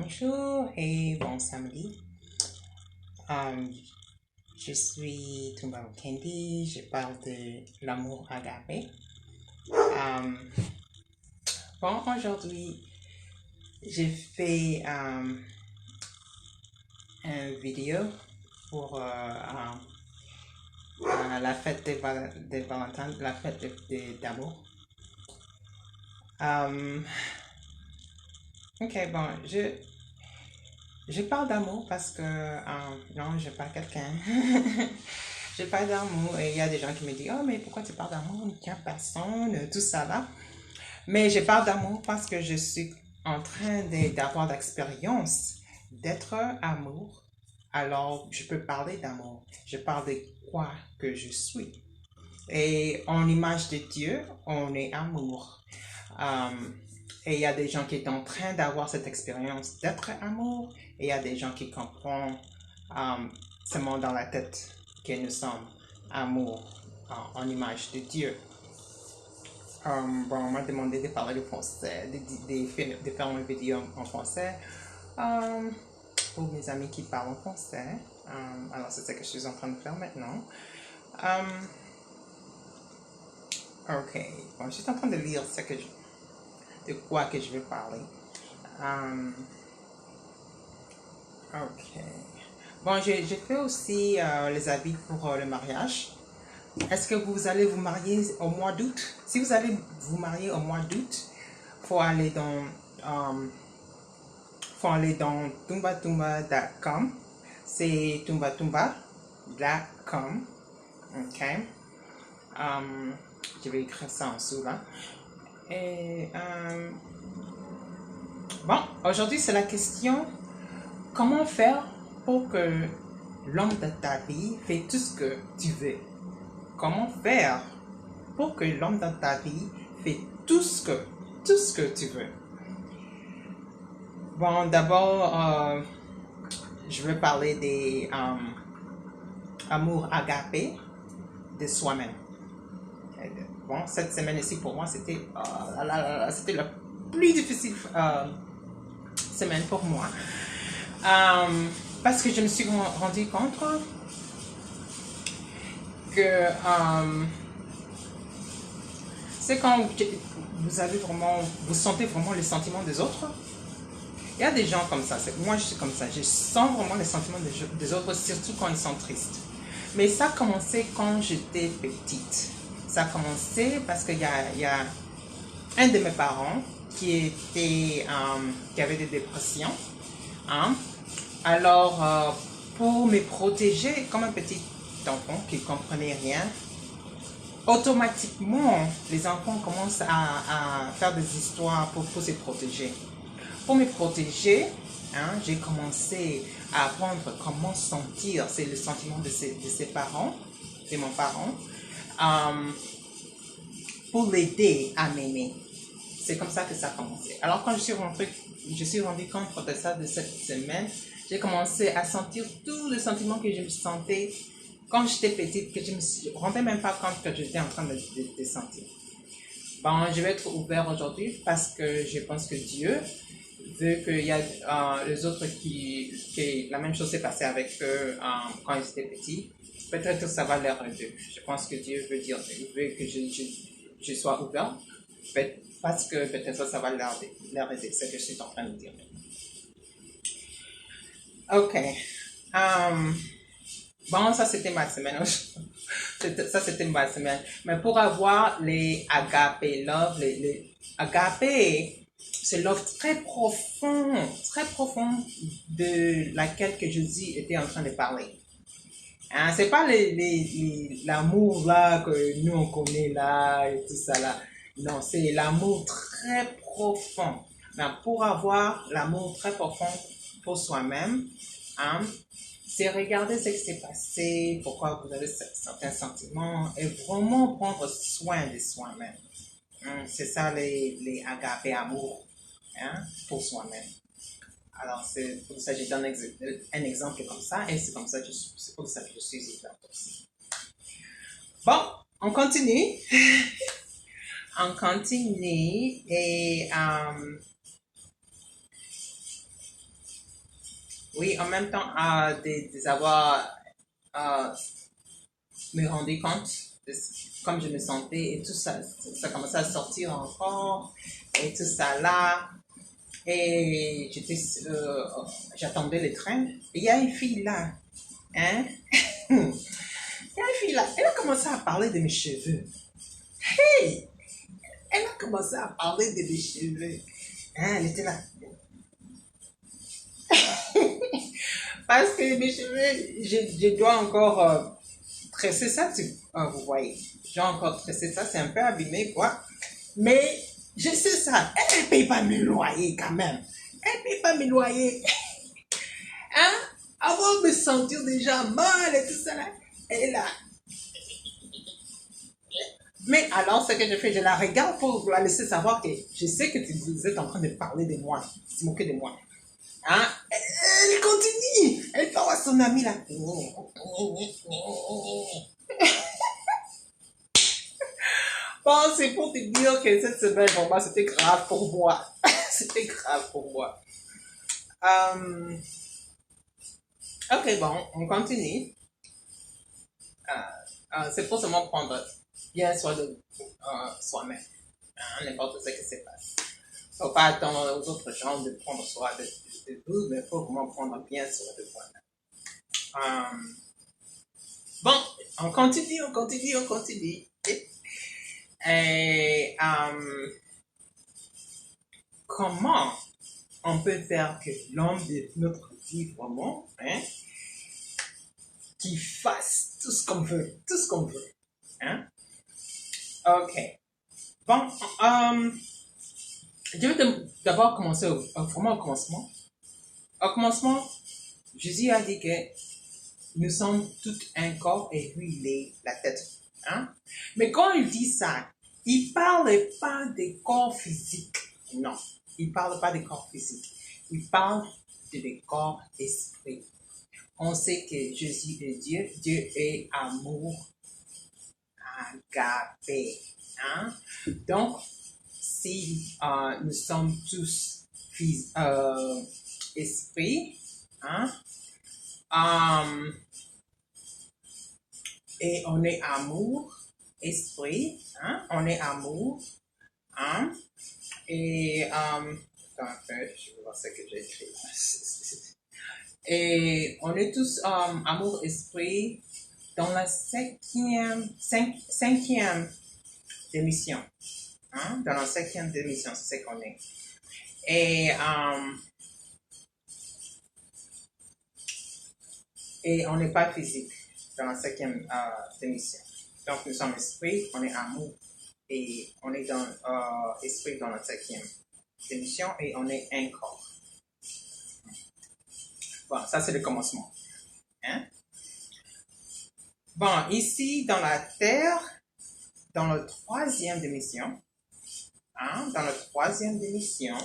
Bonjour et bon samedi. Euh, je suis Tumba Kendi, je parle de l'amour agapé. Bon, aujourd'hui, j'ai fait une vidéo pour la fête des Valentins, la fête d'amour. Ok, bon, je parle d'amour parce que non, je parle quelqu'un. Je parle d'amour et il y a des gens qui me disent, oh, mais pourquoi tu parles d'amour? Tiens, personne, tout ça là. Mais je parle d'amour parce que je suis en train d'avoir l'expérience d'être amour. Alors, je peux parler d'amour. Je parle de quoi que je suis. Et en image de Dieu, on est amour. Et il y a des gens qui sont en train d'avoir cette expérience d'être amour. Et il y a des gens qui comprennent seulement dans la tête que nous sommes amour en image de Dieu. Bon, on m'a demandé de parler le français, de faire une vidéo en français pour mes amis qui parlent en français. Alors, c'est ce que je suis en train de faire maintenant. Ok, bon, je suis en train de lire de quoi que je vais parler. Ok. Bon, j'ai fait aussi les habits pour le mariage. Est-ce que vous allez vous marier au mois d'août? Si vous allez vous marier au mois d'août, faut aller dans tumbatumba.com. C'est tumbatumba.com. Ok. Je vais écrire ça en dessous là. Et bon, aujourd'hui c'est la question comment faire pour que l'homme de ta vie fait tout ce que tu veux. Comment faire pour que l'homme dans ta vie fait tout ce que tu veux. Bon, d'abord, je veux parler des amours agapés de soi-même. Bon, cette semaine ici pour moi, c'était la plus difficile semaine pour moi. Parce que je me suis rendu compte que c'est quand vous sentez vraiment les sentiments des autres. Il y a des gens comme ça, moi je suis comme ça, je sens vraiment les sentiments des autres, surtout quand ils sont tristes. Mais ça a commencé quand j'étais petite. Ça a commencé parce qu'il y a un de mes parents qui avait des dépressions. Hein? Alors, pour me protéger, comme un petit enfant qui ne comprenait rien, automatiquement, les enfants commencent à faire des histoires pour se protéger. Pour me protéger, j'ai commencé à apprendre comment sentir, c'est le sentiment de ses parents, de mon parent, pour l'aider à m'aimer. C'est comme ça que ça a commencé. Alors quand je suis rendu compte de ça de cette semaine, j'ai commencé à sentir tous les sentiments que je me sentais quand j'étais petite, que je ne me rendais même pas compte que j'étais en train de sentir. Bon, je vais être ouvert aujourd'hui parce que je pense que Dieu veut qu'il y a les autres qui la même chose s'est passée avec eux quand ils étaient petits. Peut-être que ça va leur aider. Je pense que Dieu veut que je sois ouvert parce que peut-être ça va leur aider. C'est ce que je suis en train de dire. Ok. Bon, ça c'était ma semaine. Ça c'était ma semaine. Mais pour avoir les agapé love, les agapé, c'est l'offre très profond de laquelle que Jésus était en train de parler. C'est pas l'amour là que nous on connaît là et tout ça là. Non, c'est l'amour très profond. Mais pour avoir l'amour très profond pour soi-même, c'est regarder ce qui s'est passé, pourquoi vous avez certains sentiments et vraiment prendre soin de soi-même. C'est ça les agapé amour. Pour soi-même. Alors, c'est pour ça que je donne un exemple comme ça, et c'est pour ça que je suis ouverte aussi. Bon, on continue. On continue, et Oui, en même temps, avoir, euh, me rendu compte de comme je me sentais et tout ça, ça commençait à sortir encore et tout ça là. Et j'attendais le train. Et il y a une fille là, hein? Il y a une fille là, elle a commencé à parler de mes cheveux. Hey! Elle a commencé à parler de mes cheveux. Hein, elle était là. Parce que mes cheveux, je dois encore tresser ça, vous voyez. Je dois encore tresser ça, c'est un peu abîmé, quoi. Mais je sais ça. Elle ne paye pas mes loyers quand même. Elle ne paye pas mes loyers. Hein? Avant de me sentir déjà mal et tout ça là. Elle est là. Mais alors, ce que je fais, je la regarde pour la laisser savoir que je sais que vous êtes en train de parler de moi, de se moquer de moi. Hein? Elle continue. Elle parle à son ami là. Bon, c'est pour te dire que cette semaine, vraiment, c'était grave pour moi. C'était grave pour moi. Ok, bon, on continue. C'est pour seulement prendre bien soin de soi-même. Hein, n'importe ce qui se passe. Faut pas attendre aux autres gens de prendre soin de vous, mais faut vraiment prendre bien soin de vous. Bon, on continue, on continue, on continue. Et comment on peut faire que l'homme de notre vie vraiment, hein, qui fasse tout ce qu'on veut, tout ce qu'on veut, hein? Ok. Bon, je vais d'abord commencer vraiment au commencement. Au commencement, Jésus a dit que nous sommes tout un corps et lui, il est la tête. Hein? Mais quand il dit ça, il ne parle pas des corps physiques. Non, il ne parle pas des corps physiques. Il parle des corps esprits. On sait que Jésus est Dieu. Dieu est amour agapé. Hein? Donc, si nous sommes tous esprits, hein? Et on est amour, esprit, hein? On est amour, hein? Et, attends un peu, je vais voir ce que j'ai écrit. Et on est tous amour, esprit dans la cinquième démission. Hein? Dans la cinquième démission, c'est ce qu'on est. Et on n'est pas physique dans la cinquième démission. Donc nous sommes esprit, on est amour et on est dans esprit dans la cinquième démission et on est un corps. Bon, ça c'est le commencement. Hein? Bon, ici dans la terre, dans la troisième démission, hein, dans la troisième démission,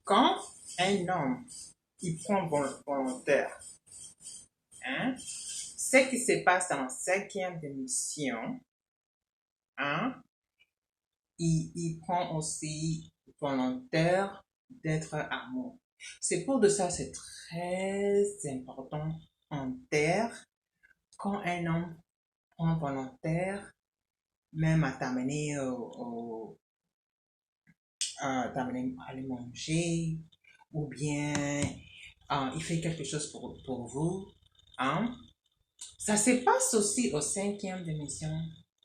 quand un homme il prend volontaire, hein, ce qui se passe dans la cinquième démission, hein, il prend aussi volontaire d'être amour. C'est pour de ça, c'est très important en terre, quand un homme prend volontaire, même à t'amener à aller manger, ou bien il fait quelque chose pour vous, hein? Ça se passe aussi au cinquième démission,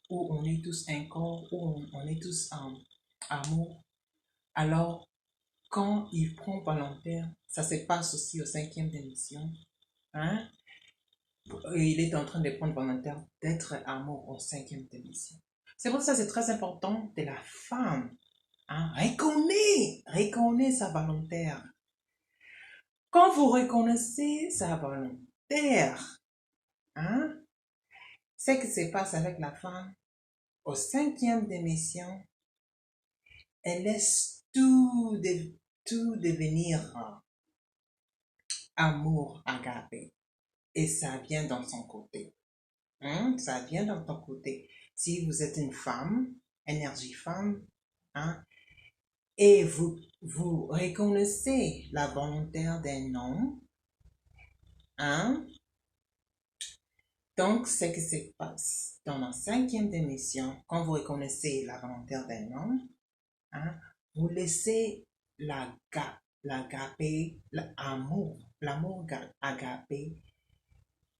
où on est tous un corps, où on est tous en amour. Alors, quand il prend volontaire, ça se passe aussi au cinquième démission. Hein? Et il est en train de prendre volontaire d'être amour au cinquième démission. C'est pour ça que c'est très important de la femme. Hein? Reconnaît sa volontaire. Quand vous reconnaissez sa volontaire, hein, ce qui se passe avec la femme, au cinquième démission, elle laisse tout devenir amour agapé. Et ça vient dans son côté. Hein? Ça vient dans ton côté. Si vous êtes une femme, énergie femme, hein, et vous reconnaissez la volontaire d'un homme, Hein? Donc, ce qui se passe dans la cinquième démission, quand vous reconnaissez la volonté d'un homme, hein, vous laissez l'agapé, l'amour agapé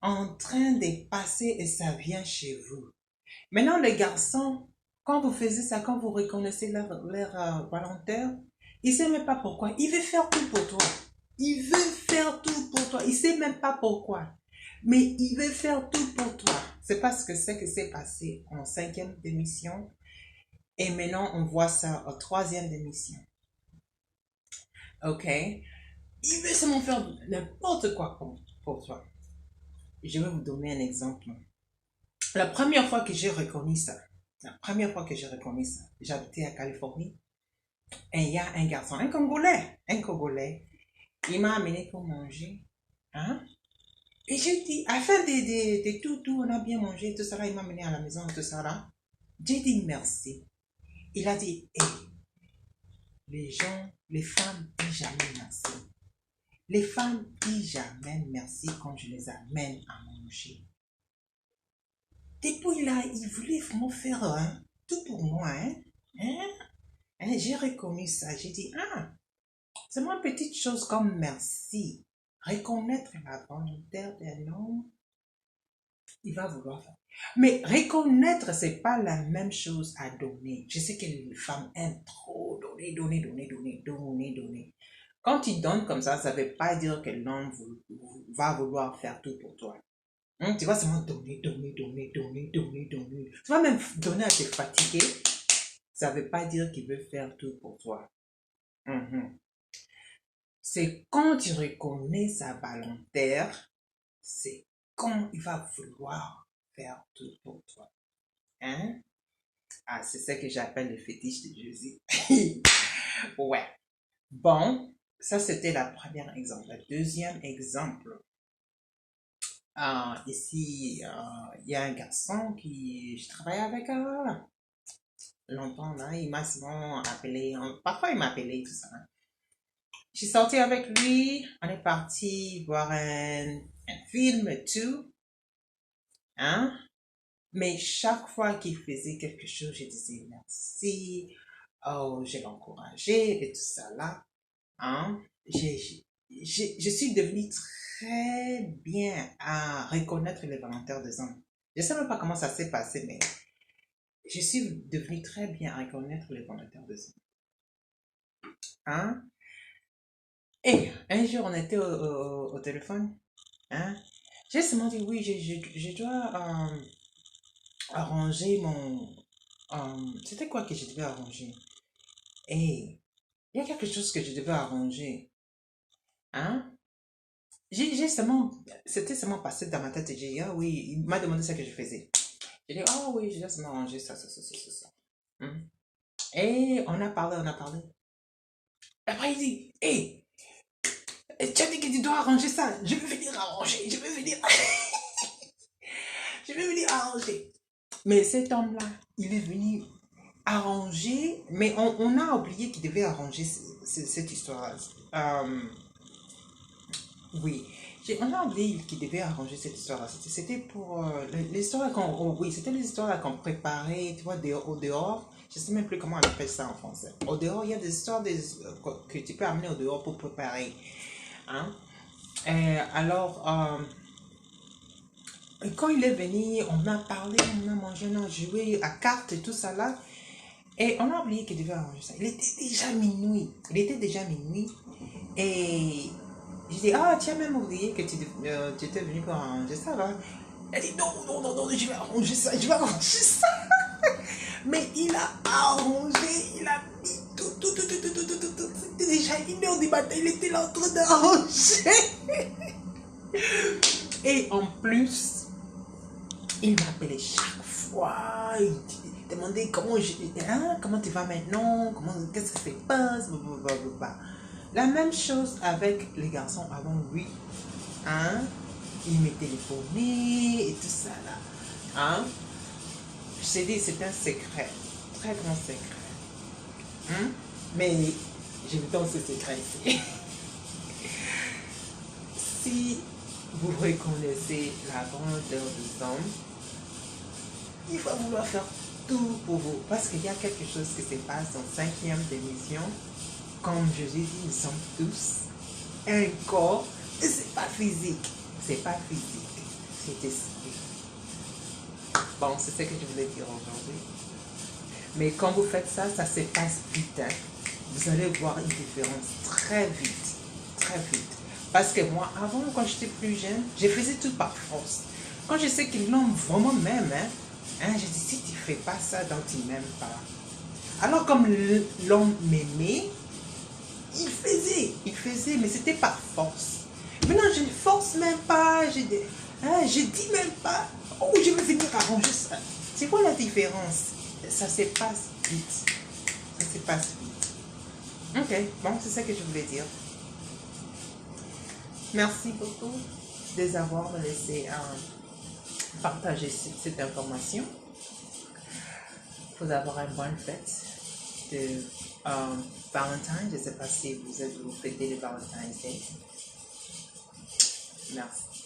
en train de passer et ça vient chez vous. Maintenant, les garçons, quand vous faisiez ça, quand vous reconnaissez leur volontaire, il ne sait même pas pourquoi. Il veut faire tout pour toi. Il veut faire tout pour toi. Il ne sait même pas pourquoi. Mais il veut faire tout pour toi. C'est parce que c'est que c'est passé en cinquième démission. Et maintenant, on voit ça en troisième démission. OK? Il veut seulement faire n'importe quoi pour toi. Je vais vous donner un exemple. La première fois que j'ai reconnu ça, j'habitais à Californie. Et il y a un garçon, un Congolais, il m'a amené pour manger. Hein? Et j'ai dit, afin de tout, on a bien mangé, tout ça là, il m'a amené à la maison, tout ça là. J'ai dit merci. Il a dit, hey, les femmes disent jamais merci. Les femmes disent jamais merci quand je les amène à manger. Depuis là, il voulait vraiment faire tout pour moi. J'ai reconnu ça. J'ai dit, c'est une petite chose comme merci. Reconnaître la volonté d'un homme, il va vouloir faire. Mais reconnaître, c'est pas la même chose à donner. Je sais que les femmes aiment trop donner. Quand tu donnes comme ça ne veut pas dire que l'homme va vouloir faire tout pour toi. Tu vas seulement donner. Tu vas même donner à te fatiguer. Ça ne veut pas dire qu'il veut faire tout pour toi. C'est quand tu reconnais sa volontaire, c'est quand il va vouloir faire tout pour toi. C'est ça que j'appelle le fétiche de Jésus. Ouais. Bon, ça c'était la première exemple. Le deuxième exemple. Ici, il y a un garçon qui je travaille avec longtemps là. Il m'a souvent appelé. Parfois il m'a appelé tout ça. Je suis sortie avec lui. On est parti voir un film et tout. Mais chaque fois qu'il faisait quelque chose, je disais merci. Oh, je l'encourageais et tout ça là. Je suis devenue très bien à reconnaître les volontaires des hommes. Je ne sais même pas comment ça s'est passé, mais je suis devenue très bien à reconnaître les volontaires des hommes. Et un jour, on était au téléphone. J'ai seulement dit oui, je dois arranger mon... c'était quoi que je devais arranger? Et il y a quelque chose que je devais arranger. J'ai seulement, c'était seulement passé dans ma tête et j'ai dit, oui, il m'a demandé ce que je faisais. J'ai dit, oui, je dois seulement arranger ça. Et on a parlé. Après, il dit, hey, tu as dit que tu dois arranger ça. Je vais venir arranger, je vais venir arranger. Mais cet homme-là, il est venu arranger, mais on a oublié qu'il devait arranger cette histoire-là. Oui, on a oublié qu'il devait arranger cette histoire-là. C'était pour l'histoire c'était l'histoire qu'on préparait, tu vois, au dehors. Je ne sais même plus comment on appelle ça en français. Au dehors, il y a des histoires que tu peux amener au dehors pour préparer. Alors, quand il est venu, on a parlé, on a mangé, on a joué à cartes et tout ça là. Et on a oublié qu'il devait arranger ça. Il était déjà minuit. Et je dis, tu as même oublié que tu étais venu pour arranger ça là. Elle dit, non, je vais arranger ça. Mais il a arrangé, il a mis tout. C'était déjà 1h du matin, il était là en train d'arranger. Et en plus, il m'appelait chaque fois. Il demandait comment tu vas maintenant, qu'est-ce qui se passe, blablabla. La même chose avec les garçons avant lui. Il me téléphonait et tout ça là. Je t'ai dit, c'est un secret. Très grand secret. Mais je vous donne ce secret ici. Si vous reconnaissez la grandeur de l'homme, il va vouloir faire tout pour vous. Parce qu'il y a quelque chose qui se passe en 5e émission. Comme je l'ai dit, nous sommes tous un corps. Et c'est pas physique. C'est pas physique. C'est esprit. Bon, c'est ce que je voulais dire aujourd'hui. Mais quand vous faites ça, ça se passe vite. Hein. Vous allez voir une différence très vite. Très vite. Parce que moi, avant, quand j'étais plus jeune, je faisais tout par force. Quand je sais que l'homme vraiment m'aime, je dis, si tu ne fais pas ça, donc tu ne m'aimes pas. Alors comme l'homme m'aimait, il faisait, mais c'était par force. Maintenant, je ne force même pas, je dis même pas, oh, je vais venir arranger ça. C'est quoi la différence? Ça se passe vite. Ça se passe vite. Ok, bon, c'est ça que je voulais dire. Merci beaucoup de avoir laissé partager cette information. Pour avoir une bonne fête de Valentine. Je ne sais pas si vous fêtez le Valentine's Day. Merci.